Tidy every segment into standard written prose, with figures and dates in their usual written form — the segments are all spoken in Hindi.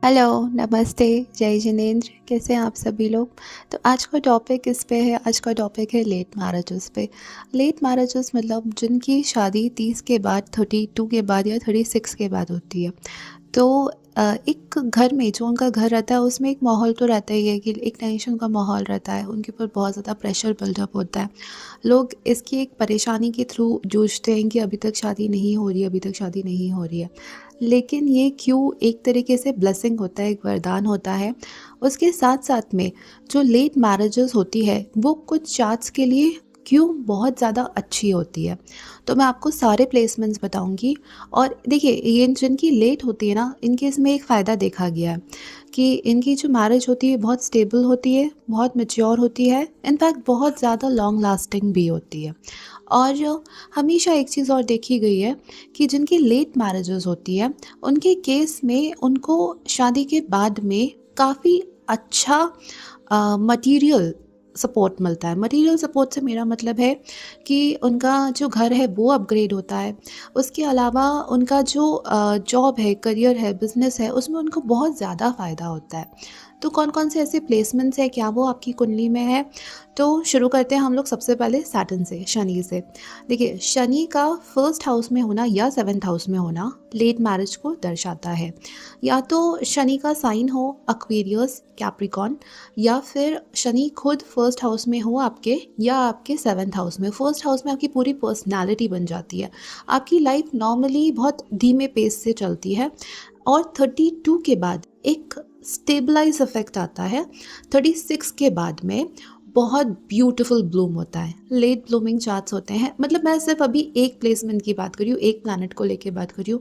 हेलो, नमस्ते, जय जिनेंद्र, कैसे हैं आप सभी लोग? तो आज का टॉपिक इस पे है, आज का टॉपिक है लेट मैरेजेस पे। लेट मैरेजेस मतलब जिनकी शादी 30 के बाद, 32 के बाद या 36 के बाद होती है। तो एक घर में जो उनका घर रहता है उसमें एक माहौल तो रहता ही है कि एक टेंशन का माहौल रहता है, उनके ऊपर बहुत ज़्यादा प्रेशर बिल्डअप होता है। लोग इसकी एक परेशानी के थ्रू जूझते हैं कि अभी तक शादी नहीं हो रही है, अभी तक शादी नहीं हो रही है। लेकिन ये क्यों एक तरीके से ब्लेसिंग होता है, एक वरदान होता है। उसके साथ-साथ में जो लेट मैरेजेस होती है, वो कुछ चार्ट्स के लिए क्यों बहुत ज़्यादा अच्छी होती है। तो मैं आपको सारे प्लेसमेंट्स बताऊँगी। और देखिए, ये जिनकी लेट होती है ना, इनके इसमें एक फ़ायदा देखा गया है कि इनकी जो मैरिज होती है बहुत स्टेबल होती है, बहुत मैच्योर होती है, इनफैक्ट बहुत ज़्यादा लॉन्ग लास्टिंग भी होती है। और हमेशा एक चीज़ और देखी गई है कि जिनकी लेट मैरिजेस होती है, उनके केस में उनको शादी के बाद में काफ़ी अच्छा मटीरियल सपोर्ट मिलता है। मटीरियल सपोर्ट से मेरा मतलब है कि उनका जो घर है वो अपग्रेड होता है। उसके अलावा उनका जो जॉब है, करियर है, बिज़नेस है, उसमें उनको बहुत ज़्यादा फ़ायदा होता है। तो कौन-कौन से ऐसे प्लेसमेंट्स हैं, क्या वो आपकी कुंडली में है? तो शुरू करते हैं हम लोग सबसे पहले सैटर्न से, शनि से। देखिए, शनि का फर्स्ट हाउस में होना या सेवन्थ हाउस में होना लेट मैरिज को दर्शाता है। या तो शनि का साइन हो एक्वेरियस, कैप्रिकॉर्न, या फिर शनि खुद फर्स्ट हाउस में हो आपके, या आपके सेवन्थ हाउस में। फर्स्ट हाउस में आपकी पूरी पर्सनैलिटी बन जाती है। आपकी लाइफ नॉर्मली बहुत धीमे पेस से चलती है और 32 के बाद एक स्टेबलाइज इफेक्ट आता है। 36 के बाद में बहुत ब्यूटीफुल ब्लूम होता है। लेट ब्लूमिंग चार्ट्स होते हैं, मतलब मैं सिर्फ अभी एक प्लेसमेंट की बात कर रही हूँ, एक प्लैनेट को लेके बात कर रही हूँ।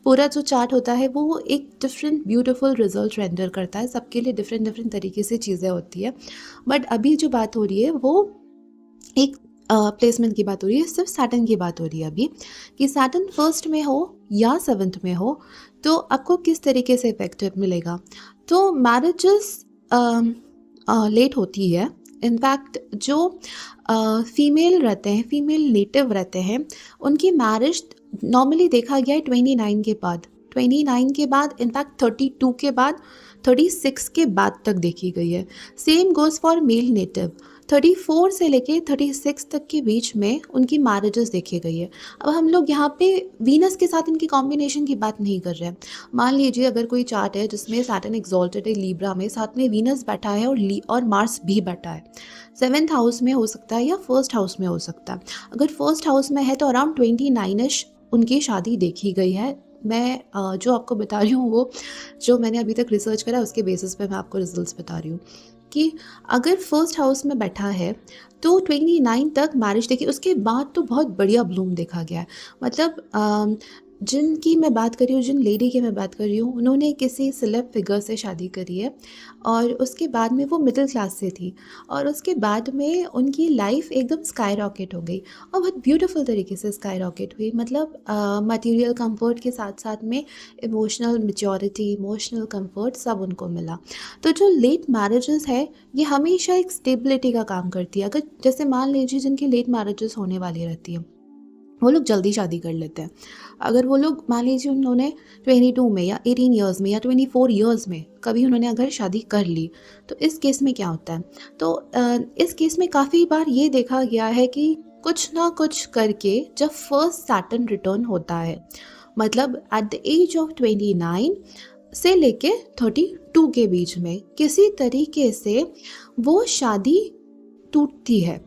पूरा जो चार्ट होता है वो एक डिफरेंट ब्यूटीफुल रिजल्ट रेंडर करता है। सबके लिए डिफरेंट डिफरेंट तरीके से चीज़ें होती है। बट अभी जो बात हो रही है वो एक प्लेसमेंट की बात हो रही है, सिर्फ सैटर्न की बात हो रही है अभी, कि सैटर्न फर्स्ट में हो या सेवन्थ में हो तो आपको किस तरीके से इफेक्टिव मिलेगा। तो मैरिजेस लेट होती है। इनफैक्ट जो फीमेल रहते हैं, फीमेल नेटिव रहते हैं, उनकी मैरिज नॉर्मली देखा गया है 29 के बाद। 29 के बाद, इनफैक्ट 32 के बाद, 36 के बाद तक देखी गई है। Same goes for male native. 34 से लेके 36 तक के बीच में उनकी मैरिजेस देखी गई है। अब हम लोग यहाँ पे वीनस के साथ इनकी कॉम्बिनेशन की बात नहीं कर रहे हैं। मान लीजिए अगर कोई चार्ट है जिसमें सैटर्न एक्सॉल्टेड है लिब्रा में, साथ में वीनस बैठा है और मार्स भी बैठा है। सेवन्थ हाउस में हो सकता है या फर्स्ट हाउस में हो सकता है। अगर फर्स्ट हाउस में है तो अराउंड 29ish उनकी शादी देखी गई है। मैं जो आपको बता रही हूँ वो जो मैंने अभी तक रिसर्च करा उसके बेसिस पे मैं आपको रिजल्ट्स बता रही हूँ कि अगर फर्स्ट हाउस में बैठा है तो 29 तक मैरिज देखी, उसके बाद तो बहुत बढ़िया ब्लूम देखा गया है। मतलब जिनकी मैं बात कर रही हूँ, जिन लेडी की मैं बात कर रही हूँ, उन्होंने किसी सेलेब फिगर से शादी करी है और उसके बाद में वो मिडिल क्लास से थी और उसके बाद में उनकी लाइफ एकदम स्काई रॉकेट हो गई और बहुत ब्यूटीफुल तरीके से स्काई रॉकेट हुई। मतलब मटेरियल कंफर्ट के साथ साथ में इमोशनल मैच्योरिटी, इमोशनल कंफर्ट सब उनको मिला। तो जो लेट मैरिजेस है ये हमेशा एक स्टेबिलिटी का काम करती है। अगर जैसे मान लीजिए जिनकी लेट मैरिजेस होने वाली रहती है, वो लोग जल्दी शादी कर लेते हैं। अगर वो लोग मान लीजिए उन्होंने 22 में या 18 इयर्स में या 24 इयर्स में कभी उन्होंने अगर शादी कर ली, तो इस केस में क्या होता है? तो इस केस में काफ़ी बार ये देखा गया है कि कुछ ना कुछ करके जब फर्स्ट सैटर्न रिटर्न होता है, मतलब एट द एज ऑफ 29 से लेके 32 के बीच में किसी तरीके से वो शादी टूटती है,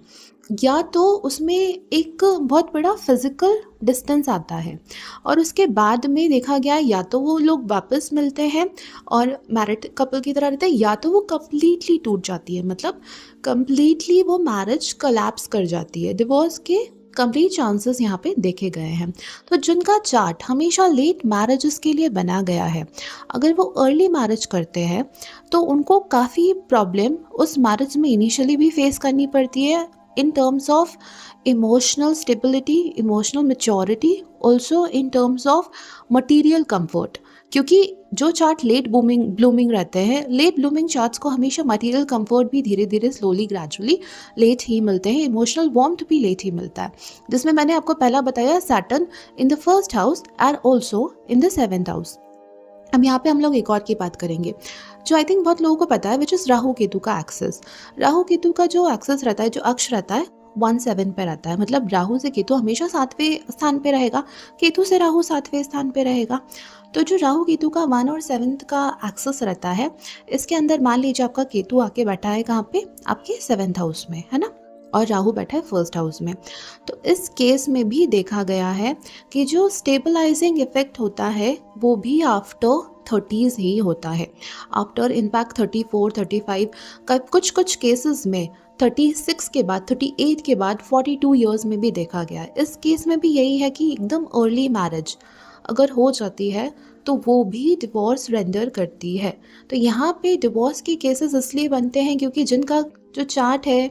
या तो उसमें एक बहुत बड़ा फिज़िकल डिस्टेंस आता है और उसके बाद में देखा गया है या तो वो लोग वापस मिलते हैं और मैरिड कपल की तरह रहते हैं, या तो वो कम्प्लीटली टूट जाती है। मतलब कम्प्लीटली वो मैरिज कोलैप्स कर जाती है। डिवोर्स के कंप्लीट चांसेस यहाँ पे देखे गए हैं। तो जिनका चार्ट हमेशा लेट मैरिजेस के लिए बना गया है, अगर वो अर्ली मैरिज करते हैं तो उनको काफ़ी प्रॉब्लम उस मैरिज में इनिशियली भी फेस करनी पड़ती है in terms of emotional stability, emotional maturity, also in terms of material comfort। क्योंकि जो चार्ट लेट ब्लूमिंग रहते हैं, लेट ब्लूमिंग चार्ट्स को हमेशा मटेरियल कंफर्ट भी धीरे धीरे स्लोली ग्रेजुअली लेट ही मिलते हैं, इमोशनल वार्मथ भी लेट ही मिलता है। जिसमें मैंने आपको पहला बताया Saturn in the first house and also in the seventh house. अब यहाँ पे हम लोग एक और की बात करेंगे जो आई थिंक बहुत लोगों को पता है, विच इज़ राहु केतु का एक्सेस। राहु केतु का जो एक्सेस रहता है, जो अक्ष रहता है, 1-7 पे रहता है। मतलब राहु से केतु हमेशा 7वें स्थान पे रहेगा, केतु से राहु 7वें स्थान पे रहेगा। तो जो राहु केतु का 1 और 7 का एक्सेस रहता है, इसके अंदर मान लीजिए आपका केतु आके बैठा है कहाँ पे, आपके 7th हाउस में, है ना, और राहु बैठा है 1st हाउस में। तो इस केस में भी देखा गया है कि जो स्टेबलाइजिंग इफेक्ट होता है वो भी आफ्टर 30s ही होता है। आफ्टर इनफैक्ट 34, 35 का कुछ कुछ केसेस में 36 के बाद, 38 के बाद 42 ईयर्स में भी देखा गया है। इस केस में भी यही है कि एकदम अर्ली मैरिज अगर हो जाती है तो वो भी डिवोर्स रेंडर करती है। तो यहाँ पे डिवोर्स के केसेस इसलिए बनते हैं क्योंकि जिनका जो चार्ट है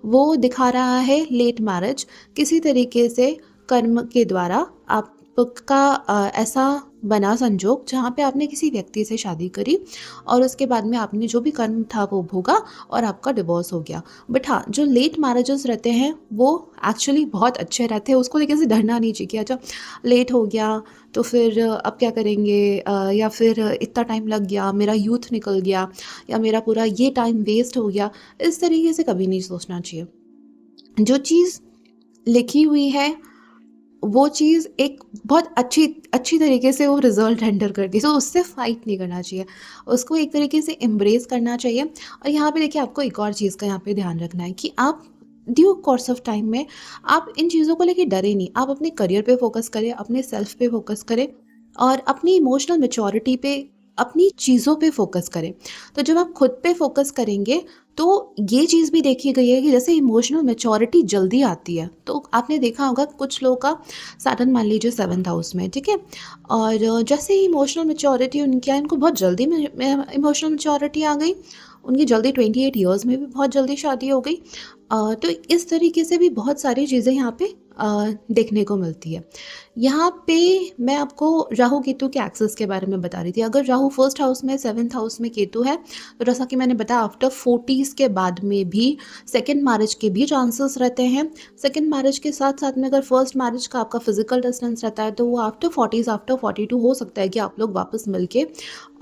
वो दिखा रहा है लेट मैरिज, किसी तरीके से कर्म के द्वारा आपका ऐसा बना संजोग जहाँ पे आपने किसी व्यक्ति से शादी करी और उसके बाद में आपने जो भी कर्म था वो भोगा और आपका डिवोर्स हो गया। बट हाँ, जो लेट मैरिजेस रहते हैं वो एक्चुअली बहुत अच्छे रहते हैं, उसको लेकर से डरना नहीं चाहिए कि अच्छा लेट हो गया तो फिर अब क्या करेंगे, या फिर इतना टाइम लग गया, मेरा यूथ निकल गया, या मेरा पूरा ये टाइम वेस्ट हो गया। इस तरीके से कभी नहीं सोचना चाहिए। जो चीज़ लिखी हुई है वो चीज़ एक बहुत अच्छी अच्छी तरीके से वो रिजल्ट रेंडर करती है, तो उससे फाइट नहीं करना चाहिए, उसको एक तरीके से एम्ब्रेस करना चाहिए। और यहाँ पे देखिए आपको एक और चीज़ का यहाँ पे ध्यान रखना है कि आप ड्यू कोर्स ऑफ टाइम में आप इन चीज़ों को लेके डरे नहीं, आप अपने करियर पे फोकस करें, अपने सेल्फ पे फोकस करें और अपनी इमोशनल मैच्योरिटी पे, अपनी चीज़ों पे फोकस करें। तो जब आप खुद पे फोकस करेंगे तो ये चीज़ भी देखी गई है कि जैसे इमोशनल मैच्योरिटी जल्दी आती है। तो आपने देखा होगा कुछ लोगों का सैटर्न मान लीजिए 7th हाउस में, ठीक है, और जैसे ही इमोशनल मैच्योरिटी उनकी आई, उनको बहुत जल्दी में इमोशनल मैच्योरिटी आ गई, उनकी जल्दी 28 ईयर्स में भी बहुत जल्दी शादी हो गई। तो इस तरीके से भी बहुत सारी चीज़ें यहाँ पे देखने को मिलती है। यहाँ पे मैं आपको राहु केतु के एक्सेस के बारे में बता रही थी। अगर राहु 1st हाउस में, 7th हाउस में केतु है, तो जैसा कि मैंने बताया आफ्टर 40s के बाद में भी सेकंड मैरिज के भी चांसेस रहते हैं। सेकंड मैरिज के साथ साथ में अगर फर्स्ट मैरिज का आपका फिजिकल डिस्टेंस रहता है तो वो आफ्टर 40s, आफ्टर 42 हो सकता है कि आप लोग वापस मिलके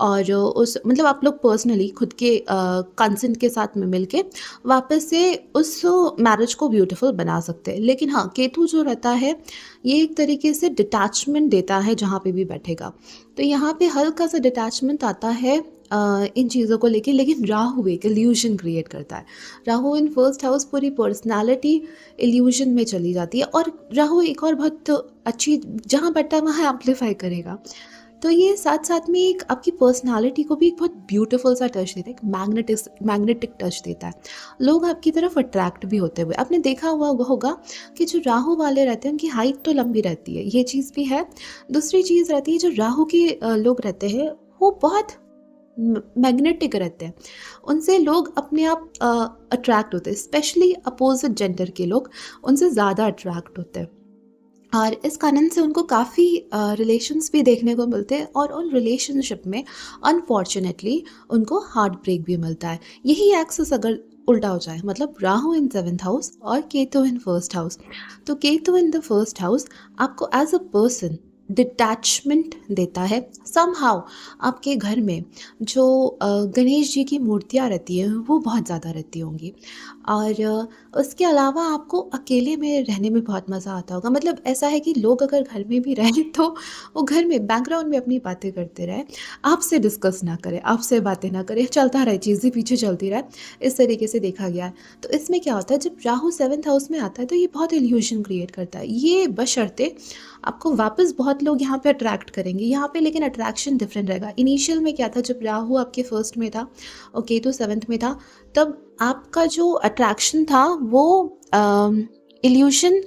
और उस मतलब आप लोग पर्सनली खुद के कंसेंट के साथ में मिलके वापस से उस मैरिज को ब्यूटीफुल बना सकते हैं। लेकिन हाँ, केतु जो रहता है ये एक तरीके से डिटैचमेंट देता है जहाँ पे भी बैठेगा। तो यहाँ पे हल्का सा डिटैचमेंट आता है इन चीज़ों को लेके, लेकिन राहु एक इल्यूजन क्रिएट करता है। राहु इन 1st हाउस पूरी पर्सनालिटी इल्यूजन में चली जाती है और राहु एक और बहुत अच्छी जहाँ बैठता है वहाँ एम्पलीफाई करेगा। तो ये साथ साथ में एक आपकी पर्सनालिटी को भी एक बहुत ब्यूटीफुल सा टच देता है, एक मैग्नेटिक टच देता है। लोग आपकी तरफ अट्रैक्ट भी होते हुए, आपने देखा हुआ होगा कि जो राहु वाले रहते हैं उनकी हाइट तो लंबी रहती है, ये चीज़ भी है। दूसरी चीज़ रहती है जो राहु के लोग रहते हैं वो बहुत मैग्नेटिक रहते हैं, उनसे लोग अपने आप अट्रैक्ट होते हैं, स्पेशली अपोजिट जेंडर के लोग उनसे ज़्यादा अट्रैक्ट होते हैं और इस कारण से उनको काफ़ी रिलेशंस भी देखने को मिलते हैं और उन रिलेशनशिप में अनफॉर्चुनेटली उनको हार्ट ब्रेक भी मिलता है। यही एक्सेस अगर उल्टा हो जाए, मतलब राहु इन 7th हाउस और केतु इन 1st हाउस, तो Ketu in the 1st house आपको एज अ पर्सन डिटैचमेंट देता है। समहाउ आपके घर में जो गणेश जी की मूर्तियाँ रहती हैं वो बहुत ज़्यादा रहती होंगी और उसके अलावा आपको अकेले में रहने में बहुत मज़ा आता होगा। मतलब ऐसा है कि लोग अगर घर में भी रहें तो वो घर में बैकग्राउंड में अपनी बातें करते रहें, आपसे डिस्कस ना करें, आपसे बातें ना करें, चलता रहे, चीज़ें पीछे चलती रहे, इस तरीके से देखा गया है। तो इसमें क्या होता है, जब राहु 7th हाउस में आता है तो ये बहुत इल्यूजन क्रिएट करता है। ये बशर्ते आपको वापस बहुत लोग यहाँ पे अट्रैक्ट करेंगे यहाँ पे, लेकिन अट्रैक्शन डिफरेंट रहेगा। इनिशियल में क्या था, जब राहु आपके 1st में था और केतु 7th में था, तब आपका जो अट्रैक्शन था वो इल्यूशन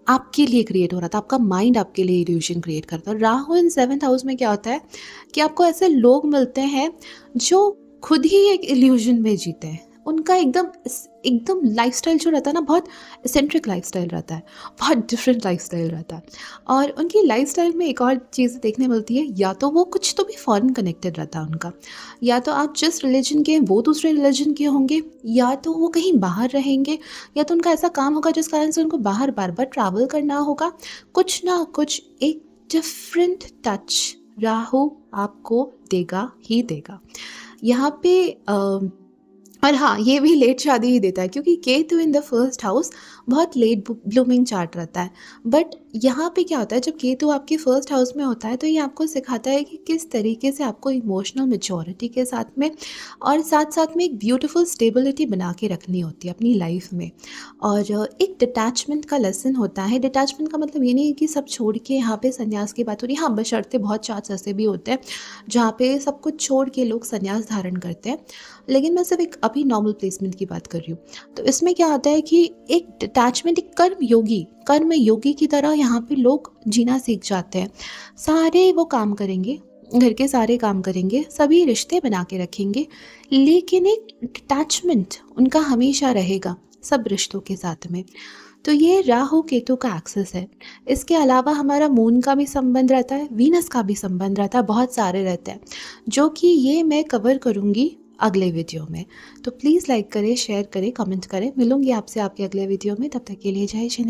आपके लिए क्रिएट हो रहा था, आपका माइंड आपके लिए इल्यूशन क्रिएट करता है। राहु इन 7th हाउस में क्या होता है कि आपको ऐसे लोग मिलते हैं जो खुद ही एक इल्यूजन में जीते हैं। उनका एकदम एकदम लाइफस्टाइल जो रहता है ना, बहुत एसेंट्रिक लाइफस्टाइल रहता है, बहुत डिफरेंट लाइफस्टाइल रहता है। और उनकी लाइफस्टाइल में एक और चीज़ देखने मिलती है, या तो वो कुछ तो भी फॉरेन कनेक्टेड रहता है उनका, या तो आप जिस रिलीजन के हैं वो दूसरे रिलीजन के होंगे, या तो वो कहीं बाहर रहेंगे, या तो उनका ऐसा काम होगा जिस कारण से उनको बाहर बार बार ट्रैवल करना होगा। कुछ ना कुछ एक डिफरेंट टच राहु आपको देगा ही देगा। यहाँ पे और हाँ, ये भी लेट शादी ही देता है क्योंकि Ketu in the first house बहुत लेट ब्लूमिंग चार्ट रहता है। बट यहाँ पे क्या होता है, जब केतु आपके फर्स्ट हाउस में होता है तो ये आपको सिखाता है कि किस तरीके से आपको इमोशनल मैच्योरिटी के साथ में और साथ साथ में एक ब्यूटीफुल स्टेबिलिटी बना के रखनी होती है अपनी लाइफ में। और एक डिटैचमेंट का लेसन होता है। डिटैचमेंट का मतलब ये नहीं है कि सब छोड़ के यहाँ पे संन्यास की बात हो रही है। हाँ, बशर्ते बहुत चांस ऐसे भी होते हैं जहाँ पे सब कुछ छोड़ के लोग संन्यास धारण करते हैं, लेकिन मैं सिर्फ एक अभी नॉर्मल प्लेसमेंट की बात कर रही हूँ। तो इसमें क्या होता है कि एक डिटैचमेंट, एक कर्म योगी की तरह यहाँ पे लोग जीना सीख जाते हैं। सारे वो काम करेंगे, घर के सारे काम करेंगे, सभी रिश्ते बना के रखेंगे, लेकिन एक डिटैचमेंट उनका हमेशा रहेगा सब रिश्तों के साथ में। तो ये राहु केतु का एक्सेस है। इसके अलावा हमारा मून का भी संबंध रहता है, वीनस का भी संबंध रहता है, बहुत सारे रहते हैं जो कि ये मैं कवर करूँगी अगले वीडियो में। तो प्लीज़ लाइक करें, शेयर करें, कमेंट करें। मिलूंगी आपसे आपके अगले वीडियो में। तब तक के लिए जय श्री